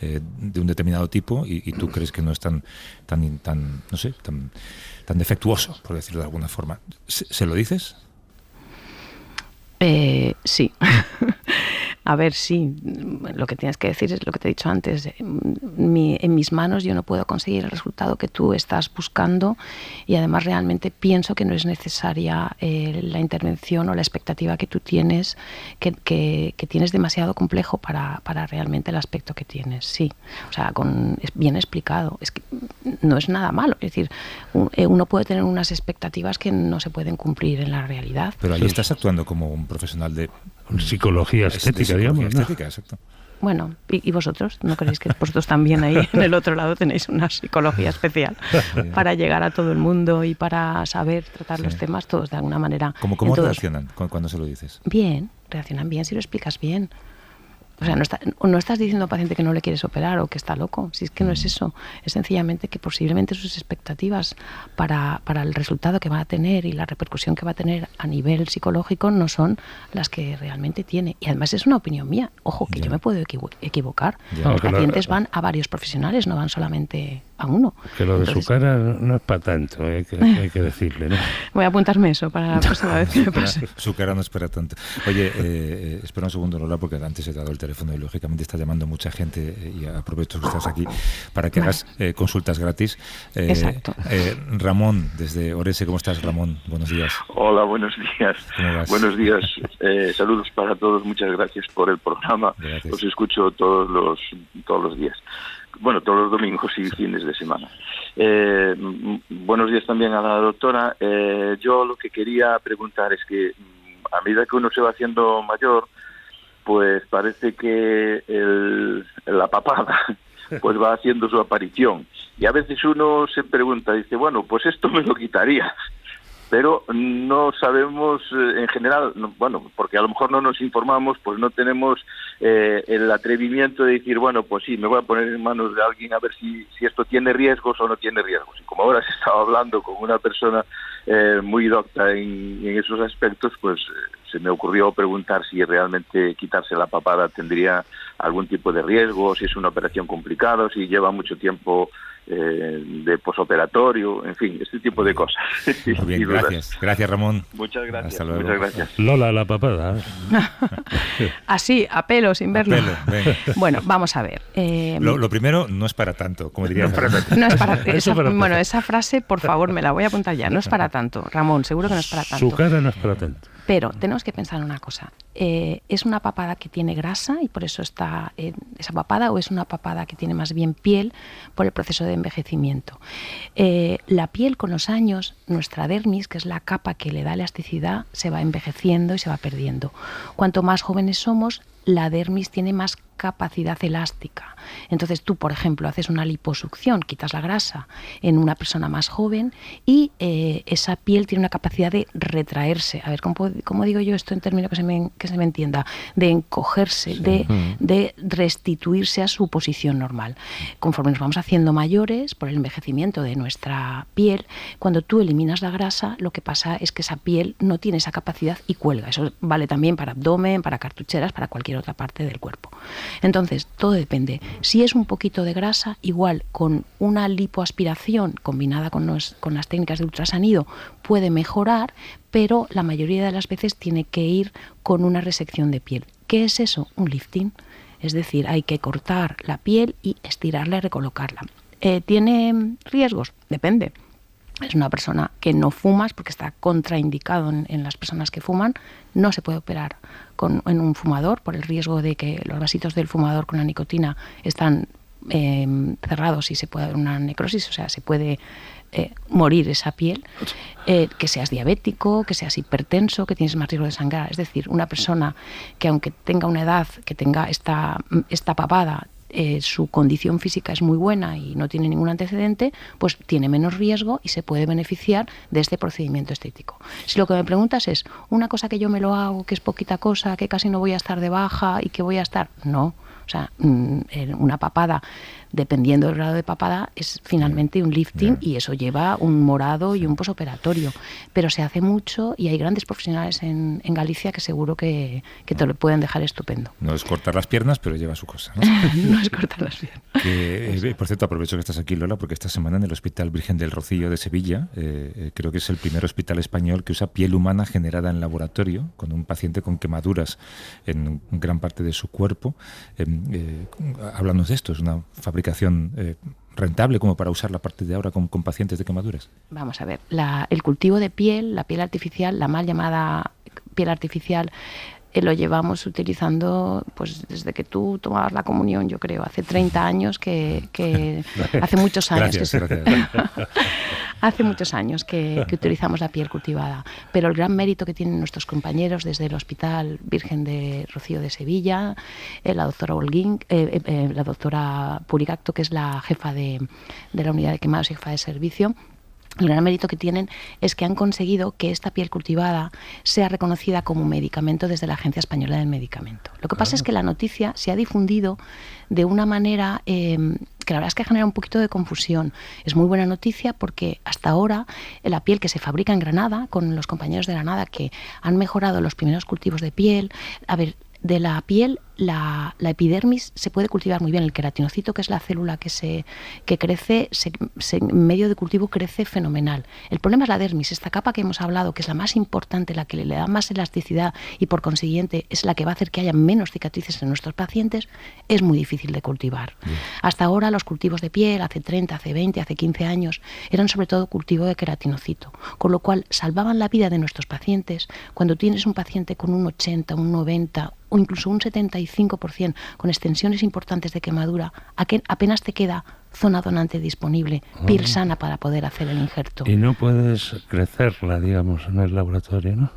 de un determinado tipo y tú crees que no es tan defectuoso, por decirlo de alguna forma. ¿Se lo dices? Sí. A ver, sí, lo que tienes que decir es lo que te he dicho antes. En mis manos yo no puedo conseguir el resultado que tú estás buscando, y además realmente pienso que no es necesaria la intervención o la expectativa que tú tienes, que tienes demasiado complejo para realmente el aspecto que tienes. Sí, o sea, es bien explicado. Es que no es nada malo. Es decir, uno puede tener unas expectativas que no se pueden cumplir en la realidad. Pero ahí estás actuando como un profesional de psicología estética, digamos. Estética, exacto. Bueno, ¿y vosotros? ¿No creéis que vosotros también ahí en el otro lado tenéis una psicología especial para llegar a todo el mundo y para saber tratar los temas todos de alguna manera? ¿Cómo reaccionan cuando se lo dices? Bien, reaccionan bien si lo explicas bien. O sea, no estás diciendo al paciente que no le quieres operar o que está loco. Si es que no es eso. Es sencillamente que posiblemente sus expectativas para el resultado que va a tener y la repercusión que va a tener a nivel psicológico no son las que realmente tiene. Y además es una opinión mía. Ojo, que yo me puedo equivocar. Los pacientes van a varios profesionales, no van solamente a uno. Que lo de su cara no es para tanto, hay que decirle, ¿no? Voy a apuntarme eso para la próxima vez que me pase. Su cara no es para tanto. Oye, espera un segundo, Lola, porque antes he dado el teléfono y lógicamente está llamando mucha gente y aprovecho que estás aquí para que hagas consultas gratis. Exacto. Ramón, desde Orense, ¿cómo estás, Ramón? Buenos días. Hola, buenos días. ¿Cómo vas? Buenos días. Saludos para todos, muchas gracias por el programa. Gracias. Os escucho todos los días. Bueno, todos los domingos y fines de semana. Buenos días también a la doctora. Yo lo que quería preguntar es que a medida que uno se va haciendo mayor, pues parece que la papada pues va haciendo su aparición. Y a veces uno se pregunta, dice, bueno, pues esto me lo quitaría. Pero no sabemos en general, bueno, porque a lo mejor no nos informamos, pues no tenemos el atrevimiento de decir, bueno, pues sí, me voy a poner en manos de alguien a ver si esto tiene riesgos o no tiene riesgos. Y como ahora se estaba hablando con una persona muy docta en esos aspectos, pues se me ocurrió preguntar si realmente quitarse la papada tendría algún tipo de riesgo, si es una operación complicada, si lleva mucho tiempo de posoperatorio, en fin, este tipo de cosas. Muy bien, gracias Ramón. Muchas gracias. Hasta luego. Muchas gracias. Lola, la papada. Así, a pelo, sin verlo. A pelo, venga. Bueno, vamos a ver. Lo primero, no es para tanto, como diría Ramón. No es para bueno, esa frase, por favor, me la voy a apuntar ya. No es para tanto, Ramón, seguro que no es para tanto. Su cara no es para tanto. Pero tenemos que pensar una cosa. ¿Es una papada que tiene grasa y por eso está esa papada, o es una papada que tiene más bien piel por el proceso de envejecimiento? La piel, con los años, nuestra dermis, que es la capa que le da elasticidad, se va envejeciendo y se va perdiendo. Cuanto más jóvenes somos, la dermis tiene más capacidad elástica. Entonces tú, por ejemplo, haces una liposucción, quitas la grasa en una persona más joven y esa piel tiene una capacidad de retraerse. A ver, ¿cómo digo yo esto en términos que se me entienda? De encogerse, sí. de restituirse a su posición normal. Conforme nos vamos haciendo mayores, por el envejecimiento de nuestra piel, cuando tú eliminas la grasa, lo que pasa es que esa piel no tiene esa capacidad y cuelga. Eso vale también para abdomen, para cartucheras, para cualquier otra parte del cuerpo. Entonces, todo depende. Si es un poquito de grasa, igual con una lipoaspiración combinada con las técnicas de ultrasonido puede mejorar, pero la mayoría de las veces tiene que ir con una resección de piel. ¿Qué es eso? Un lifting. Es decir, hay que cortar la piel y estirarla y recolocarla. ¿Tiene riesgos? Depende. Es una persona que no fumas, porque está contraindicado en las personas que fuman, no se puede operar en un fumador por el riesgo de que los vasitos del fumador con la nicotina están cerrados y se puede dar una necrosis, o sea, se puede morir esa piel, que seas diabético, que seas hipertenso, que tienes más riesgo de sangrar. Es decir, una persona que aunque tenga una edad, que tenga esta papada, su condición física es muy buena y no tiene ningún antecedente, pues tiene menos riesgo y se puede beneficiar de este procedimiento estético. Si lo que me preguntas es una cosa que yo me lo hago, que es poquita cosa, que casi no voy a estar de baja y que voy a estar... No, o sea, una papada, dependiendo del grado de papada, es finalmente un lifting y eso lleva un morado y un posoperatorio. Pero se hace mucho y hay grandes profesionales en Galicia que seguro que te lo pueden dejar estupendo. No es cortar las piernas, pero lleva su cosa, ¿no? No es cortar las piernas. Por cierto, aprovecho que estás aquí, Lola, porque esta semana en el Hospital Virgen del Rocío de Sevilla, creo que es el primer hospital español que usa piel humana generada en laboratorio, con un paciente con quemaduras en gran parte de su cuerpo. Háblanos de esto, es una fabricación rentable como para usarla a partir de ahora con pacientes de quemaduras. Vamos a ver, el cultivo de piel, la piel artificial, la mal llamada piel artificial, lo llevamos utilizando pues desde que tú tomabas la comunión, yo creo, hace 30 años que hace muchos años. Gracias. Hace muchos años que utilizamos la piel cultivada, pero el gran mérito que tienen nuestros compañeros desde el Hospital Virgen de Rocío de Sevilla, la doctora Holguín, la doctora Purigacto, que es la jefa de la unidad de quemados y jefa de servicio, el gran mérito que tienen es que han conseguido que esta piel cultivada sea reconocida como medicamento desde la Agencia Española del Medicamento. Lo que pasa es que la noticia se ha difundido de una manera que la verdad es que genera un poquito de confusión. Es muy buena noticia porque hasta ahora la piel que se fabrica en Granada, con los compañeros de Granada que han mejorado los primeros cultivos de piel, de la piel, la epidermis se puede cultivar muy bien. El queratinocito, que es la célula que crece, en medio de cultivo crece fenomenal. El problema es la dermis, esta capa que hemos hablado, que es la más importante, la que le da más elasticidad y por consiguiente es la que va a hacer que haya menos cicatrices en nuestros pacientes, es muy difícil de cultivar. Hasta ahora los cultivos de piel, hace 30, hace 20, hace 15 años, eran sobre todo cultivo de queratinocito, con lo cual salvaban la vida de nuestros pacientes. Cuando tienes un paciente con un 80, un 90 o incluso un 75% con extensiones importantes de quemadura, apenas te queda zona donante disponible, piel sana para poder hacer el injerto. Y no puedes crecerla, digamos, en el laboratorio, ¿no?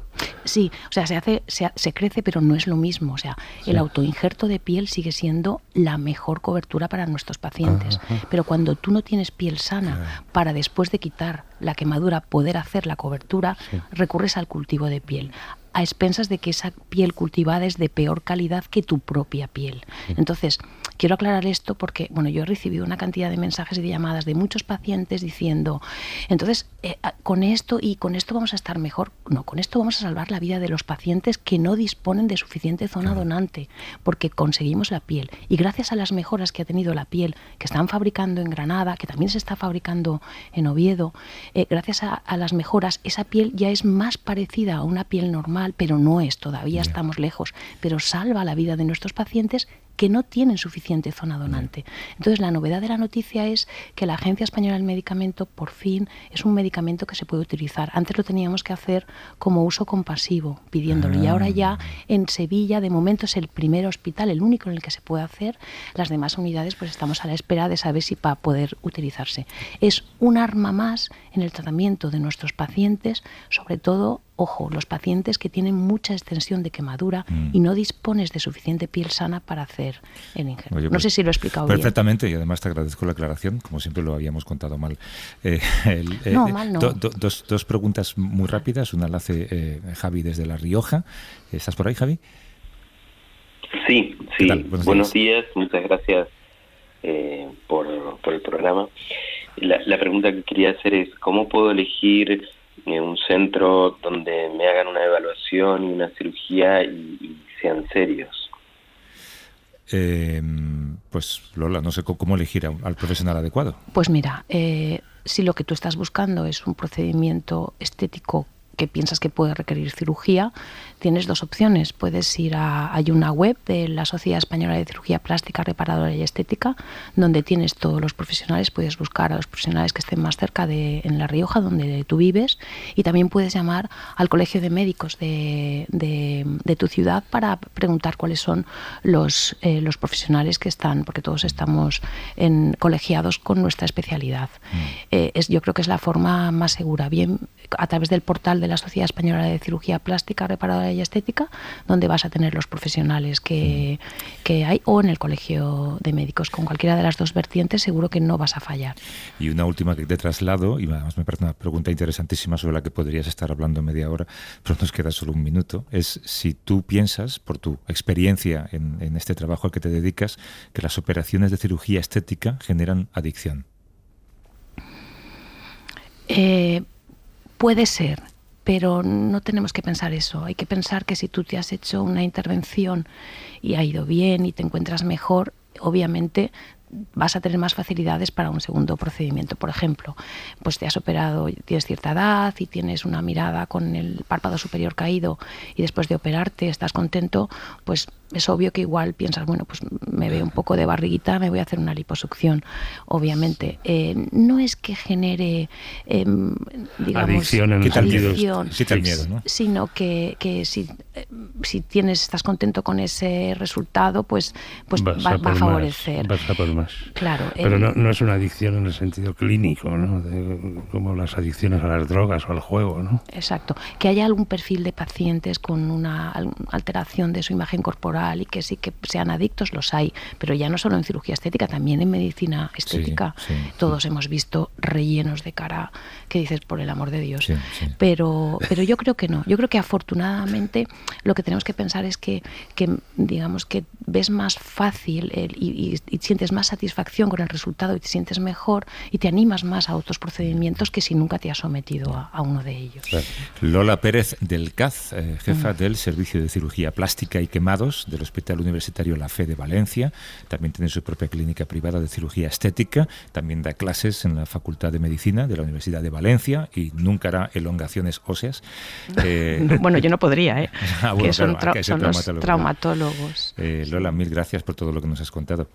Sí, o sea, se crece, pero no es lo mismo. O sea, el autoinjerto de piel sigue siendo la mejor cobertura para nuestros pacientes. Pero cuando tú no tienes piel sana para después de quitar la quemadura poder hacer la cobertura, recurres al cultivo de piel, a expensas de que esa piel cultivada es de peor calidad que tu propia piel. Entonces, quiero aclarar esto porque, bueno, yo he recibido una cantidad de mensajes y de llamadas de muchos pacientes diciendo, entonces, con esto vamos a estar mejor. No, con esto vamos a salvar la vida de los pacientes que no disponen de suficiente zona donante, porque conseguimos la piel. Y gracias a las mejoras que ha tenido la piel, que están fabricando en Granada, que también se está fabricando en Oviedo, gracias a las mejoras, esa piel ya es más parecida a una piel normal, pero no es, todavía estamos lejos, pero salva la vida de nuestros pacientes que no tienen suficiente zona donante. Entonces, la novedad de la noticia es que la Agencia Española del Medicamento, por fin, es un medicamento que se puede utilizar. Antes lo teníamos que hacer como uso compasivo, pidiéndolo. Y ahora ya en Sevilla, de momento, es el primer hospital, el único en el que se puede hacer. Las demás unidades, pues estamos a la espera de saber si va a poder utilizarse. Es un arma más en el tratamiento de nuestros pacientes, sobre todo, ojo, los pacientes que tienen mucha extensión de quemadura y no dispones de suficiente piel sana para hacer el injerto. Oye, no sé si lo he explicado perfectamente, y además te agradezco la aclaración, como siempre lo habíamos contado mal. No, mal no. Dos preguntas muy rápidas, una la hace Javi desde La Rioja. ¿Estás por ahí, Javi? Sí. Buenos días, muchas gracias por el programa. La pregunta que quería hacer es, ¿cómo puedo elegir un centro donde me hagan una evaluación y una cirugía y sean serios? Pues Lola, no sé cómo elegir al profesional adecuado. Pues mira, si lo que tú estás buscando es un procedimiento estético que piensas que puede requerir cirugía, tienes dos opciones. Puedes ir hay una web de la Sociedad Española de Cirugía Plástica, Reparadora y Estética, donde tienes todos los profesionales. Puedes buscar a los profesionales que estén más cerca en La Rioja, donde tú vives, y también puedes llamar al Colegio de Médicos de tu ciudad para preguntar cuáles son los profesionales que están, porque todos estamos colegiados con nuestra especialidad. Yo creo que es la forma más segura, bien a través del portal de la Sociedad Española de Cirugía Plástica, Reparadora y Estética, donde vas a tener los profesionales que hay, o en el Colegio de Médicos. Con cualquiera de las dos vertientes seguro que no vas a fallar. Y una última que te traslado, y además me parece una pregunta interesantísima sobre la que podrías estar hablando media hora, pero nos queda solo un minuto, es si tú piensas, por tu experiencia en este trabajo al que te dedicas, que las operaciones de cirugía estética generan adicción. Puede ser, pero no tenemos que pensar eso. Hay que pensar que si tú te has hecho una intervención y ha ido bien y te encuentras mejor, obviamente vas a tener más facilidades para un segundo procedimiento. Por ejemplo, pues te has operado, tienes cierta edad y tienes una mirada con el párpado superior caído y después de operarte estás contento, pues es obvio que igual piensas, bueno, pues me veo un poco de barriguita, me voy a hacer una liposucción. Obviamente, no es que genere, digamos, adicción, quita el miedo, ¿no? Sino que si estás contento con ese resultado, pues va a favorecer. Vas a por más. Claro. Pero no es una adicción en el sentido clínico, ¿no? Como las adicciones a las drogas o al juego, ¿no? Exacto. Que haya algún perfil de pacientes con una alteración de su imagen corporal y que sí que sean adictos, los hay, pero ya no solo en cirugía estética, también en medicina estética. Sí. Todos hemos visto rellenos de cara que dices, por el amor de Dios. Sí. Pero yo creo que no. Yo creo que afortunadamente lo que tenemos que pensar es que digamos que ves más fácil y sientes más satisfacción con el resultado y te sientes mejor y te animas más a otros procedimientos que si nunca te has sometido a uno de ellos. Claro. Lola Pérez del CAZ, jefa del Servicio de Cirugía Plástica y Quemados del Hospital Universitario La Fe de Valencia. También tiene su propia clínica privada de cirugía estética. También da clases en la Facultad de Medicina de la Universidad de Valencia y nunca hará elongaciones óseas. Bueno, yo no podría, Bueno, que son claro, los traumatólogos. Lola, mil gracias por todo lo que nos has contado.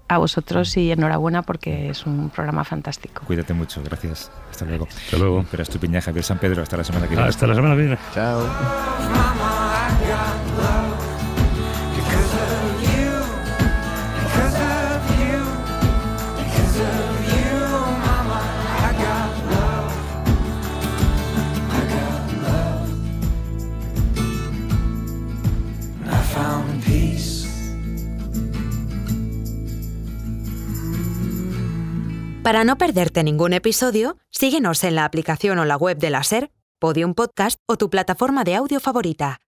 A vosotros y enhorabuena porque es un programa fantástico. Cuídate mucho, gracias. Hasta luego. Hasta luego. Pero Estupiñán, Javier San Pedro, hasta la semana que viene. Hasta la semana que viene. Chao. Para no perderte ningún episodio, síguenos en la aplicación o la web de la SER, Podium Podcast o tu plataforma de audio favorita.